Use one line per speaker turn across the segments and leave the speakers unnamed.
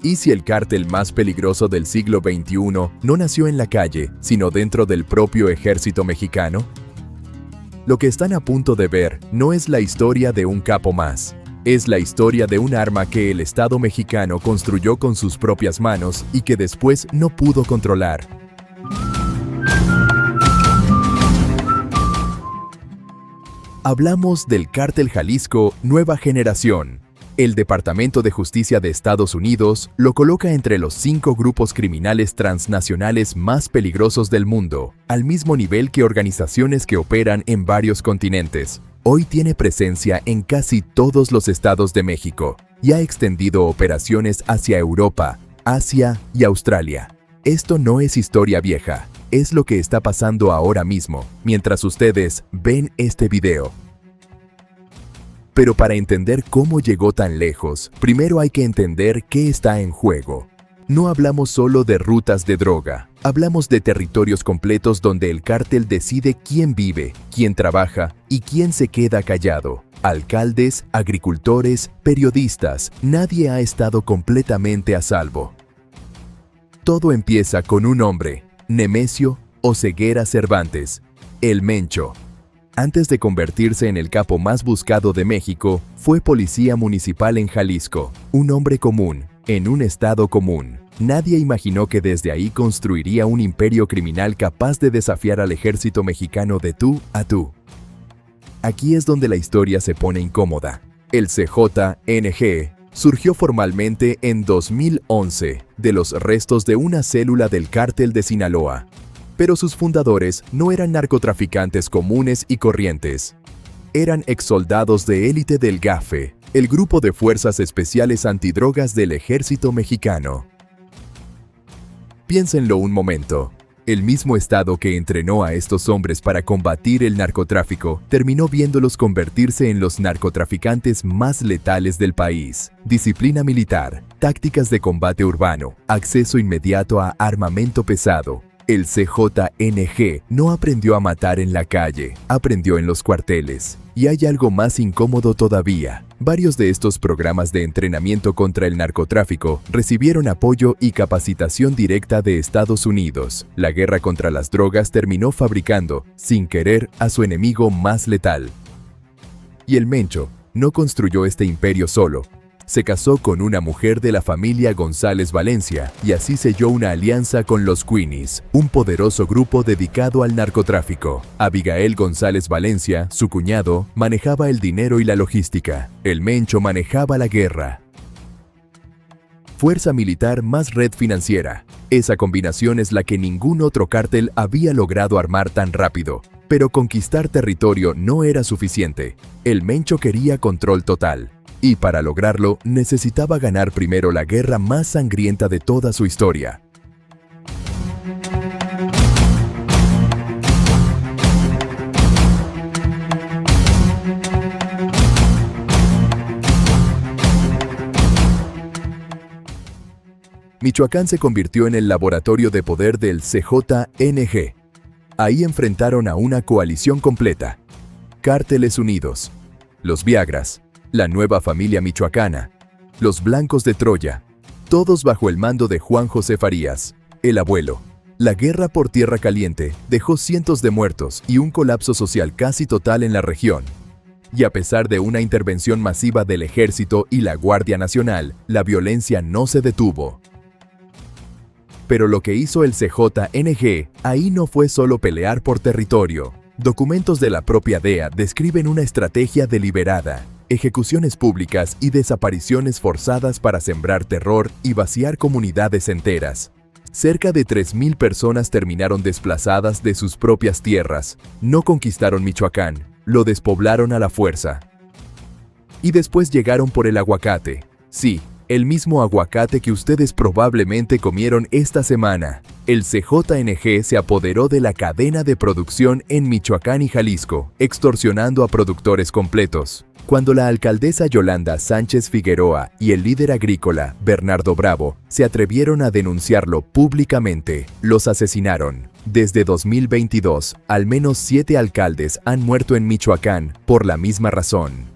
¿Y si el cártel más peligroso del siglo XXI no nació en la calle, sino dentro del propio ejército mexicano? Lo que están a punto de ver no es la historia de un capo más. Es la historia de un arma que el Estado mexicano construyó con sus propias manos y que después no pudo controlar. Hablamos del Cártel Jalisco Nueva Generación. El Departamento de Justicia de Estados Unidos lo coloca entre los 5 grupos criminales transnacionales más peligrosos del mundo, al mismo nivel que organizaciones que operan en varios continentes. Hoy tiene presencia en casi todos los estados de México y ha extendido operaciones hacia Europa, Asia y Australia. Esto no es historia vieja, es lo que está pasando ahora mismo, mientras ustedes ven este video. Pero para entender cómo llegó tan lejos, primero hay que entender qué está en juego. No hablamos solo de rutas de droga, hablamos de territorios completos donde el cártel decide quién vive, quién trabaja y quién se queda callado. Alcaldes, agricultores, periodistas, nadie ha estado completamente a salvo. Todo empieza con un hombre, Nemesio Oseguera Cervantes, el Mencho. Antes de convertirse en el capo más buscado de México, fue policía municipal en Jalisco, un hombre común, en un estado común. Nadie imaginó que desde ahí construiría un imperio criminal capaz de desafiar al ejército mexicano de tú a tú. Aquí es donde la historia se pone incómoda. El CJNG surgió formalmente en 2011 de los restos de una célula del Cártel de Sinaloa. Pero sus fundadores no eran narcotraficantes comunes y corrientes. Eran exsoldados de élite del GAFE, el Grupo de Fuerzas Especiales Antidrogas del Ejército Mexicano. Piénsenlo un momento. El mismo Estado que entrenó a estos hombres para combatir el narcotráfico terminó viéndolos convertirse en los narcotraficantes más letales del país. Disciplina militar, tácticas de combate urbano, acceso inmediato a armamento pesado. El CJNG no aprendió a matar en la calle, aprendió en los cuarteles. Y hay algo más incómodo todavía. Varios de estos programas de entrenamiento contra el narcotráfico recibieron apoyo y capacitación directa de Estados Unidos. La guerra contra las drogas terminó fabricando, sin querer, a su enemigo más letal. Y el Mencho no construyó este imperio solo. Se casó con una mujer de la familia González Valencia y así selló una alianza con los Queenies, un poderoso grupo dedicado al narcotráfico. Abigail González Valencia, su cuñado, manejaba el dinero y la logística. El Mencho manejaba la guerra. Fuerza militar más red financiera. Esa combinación es la que ningún otro cártel había logrado armar tan rápido. Pero conquistar territorio no era suficiente. El Mencho quería control total. Y para lograrlo, necesitaba ganar primero la guerra más sangrienta de toda su historia. Michoacán se convirtió en el laboratorio de poder del CJNG. Ahí enfrentaron a una coalición completa. Cárteles Unidos, los Viagras, la nueva familia michoacana, los Blancos de Troya, todos bajo el mando de Juan José Farías, el abuelo. La guerra por Tierra Caliente dejó cientos de muertos y un colapso social casi total en la región. Y a pesar de una intervención masiva del Ejército y la Guardia Nacional, la violencia no se detuvo. Pero lo que hizo el CJNG ahí no fue solo pelear por territorio. Documentos de la propia DEA describen una estrategia deliberada, ejecuciones públicas y desapariciones forzadas para sembrar terror y vaciar comunidades enteras. Cerca de 3,000 personas terminaron desplazadas de sus propias tierras. No conquistaron Michoacán, lo despoblaron a la fuerza. Y después llegaron por el aguacate. Sí, el mismo aguacate que ustedes probablemente comieron esta semana. El CJNG se apoderó de la cadena de producción en Michoacán y Jalisco, extorsionando a productores completos. Cuando la alcaldesa Yolanda Sánchez Figueroa y el líder agrícola Bernardo Bravo se atrevieron a denunciarlo públicamente, los asesinaron. Desde 2022, al menos 7 alcaldes han muerto en Michoacán por la misma razón.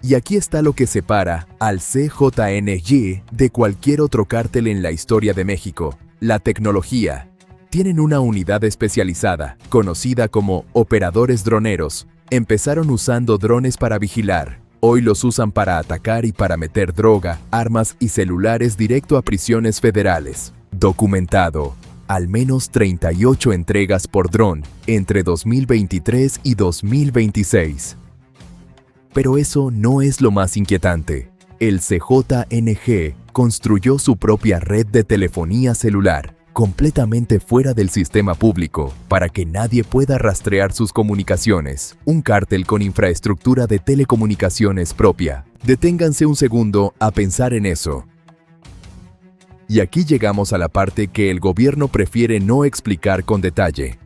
Y aquí está lo que separa al CJNY de cualquier otro cártel en la historia de México: la tecnología. Tienen una unidad especializada, conocida como operadores droneros. Empezaron usando drones para vigilar. Hoy los usan para atacar y para meter droga, armas y celulares directo a prisiones federales. Documentado: al menos 38 entregas por dron entre 2023 y 2026. Pero eso no es lo más inquietante. El CJNG construyó su propia red de telefonía celular, completamente fuera del sistema público, para que nadie pueda rastrear sus comunicaciones. Un cártel con infraestructura de telecomunicaciones propia. Deténganse un segundo a pensar en eso. Y aquí llegamos a la parte que el gobierno prefiere no explicar con detalle.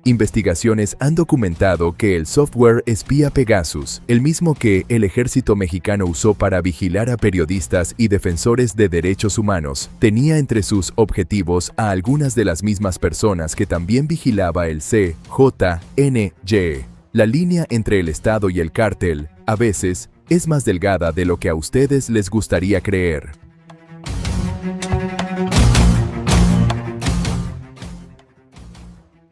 Investigaciones han documentado que el software espía Pegasus, el mismo que el ejército mexicano usó para vigilar a periodistas y defensores de derechos humanos, tenía entre sus objetivos a algunas de las mismas personas que también vigilaba el CJNY. La línea entre el Estado y el cártel, a veces, es más delgada de lo que a ustedes les gustaría creer.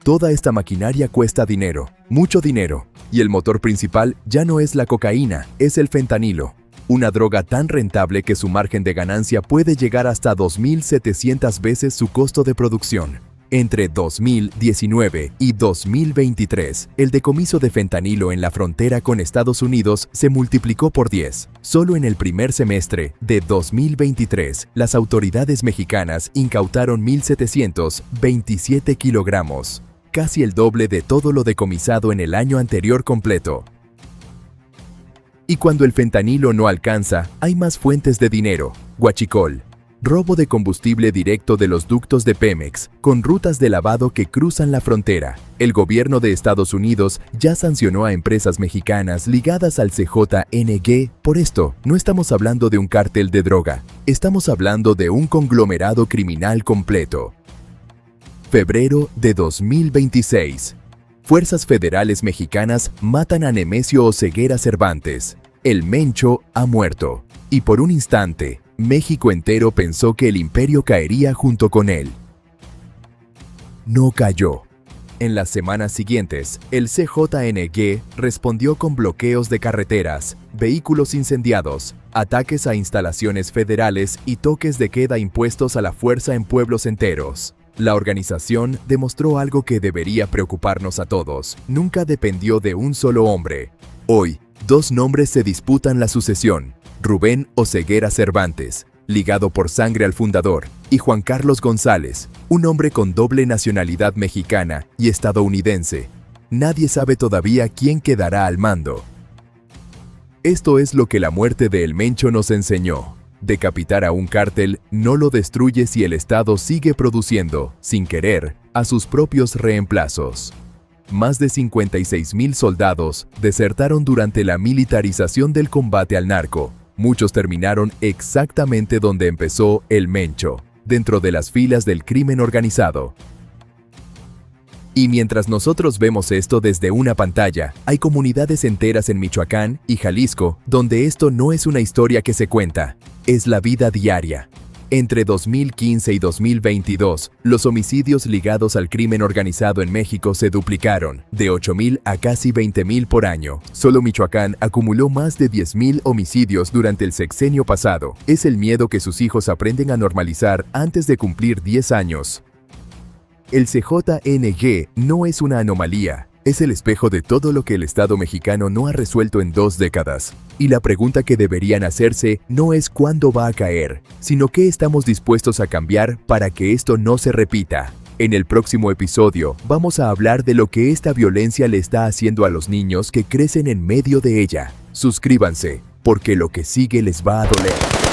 Toda esta maquinaria cuesta dinero, mucho dinero, y el motor principal ya no es la cocaína, es el fentanilo, una droga tan rentable que su margen de ganancia puede llegar hasta 2.700 veces su costo de producción. Entre 2019 y 2023, el decomiso de fentanilo en la frontera con Estados Unidos se multiplicó por 10. Solo en el primer semestre de 2023, las autoridades mexicanas incautaron 1.727 kilogramos, casi el doble de todo lo decomisado en el año anterior completo. Y cuando el fentanilo no alcanza, hay más fuentes de dinero: huachicol, robo de combustible directo de los ductos de Pemex, con rutas de lavado que cruzan la frontera. El gobierno de Estados Unidos ya sancionó a empresas mexicanas ligadas al CJNG por esto. No estamos hablando de un cártel de droga, estamos hablando de un conglomerado criminal completo. Febrero de 2026. Fuerzas federales mexicanas matan a Nemesio Oseguera Cervantes. El Mencho ha muerto. Y por un instante, México entero pensó que el imperio caería junto con él. No cayó. En las semanas siguientes, el CJNG respondió con bloqueos de carreteras, vehículos incendiados, ataques a instalaciones federales y toques de queda impuestos a la fuerza en pueblos enteros. La organización demostró algo que debería preocuparnos a todos: nunca dependió de un solo hombre. Hoy, dos nombres se disputan la sucesión: Rubén Oseguera Cervantes, ligado por sangre al fundador, y Juan Carlos González, un hombre con doble nacionalidad mexicana y estadounidense. Nadie sabe todavía quién quedará al mando. Esto es lo que la muerte de El Mencho nos enseñó: decapitar a un cártel no lo destruye si el Estado sigue produciendo, sin querer, a sus propios reemplazos. Más de 56,000 soldados desertaron durante la militarización del combate al narco. Muchos terminaron exactamente donde empezó El Mencho, dentro de las filas del crimen organizado. Y mientras nosotros vemos esto desde una pantalla, hay comunidades enteras en Michoacán y Jalisco donde esto no es una historia que se cuenta, es la vida diaria. Entre 2015 y 2022, los homicidios ligados al crimen organizado en México se duplicaron, de 8,000 a casi 20,000 por año. Solo Michoacán acumuló más de 10,000 homicidios durante el sexenio pasado. Es el miedo que sus hijos aprenden a normalizar antes de cumplir 10 años. El CJNG no es una anomalía. Es el espejo de todo lo que el Estado mexicano no ha resuelto en 2 décadas. Y la pregunta que deberían hacerse no es cuándo va a caer, sino qué estamos dispuestos a cambiar para que esto no se repita. En el próximo episodio vamos a hablar de lo que esta violencia le está haciendo a los niños que crecen en medio de ella. Suscríbanse, porque lo que sigue les va a doler.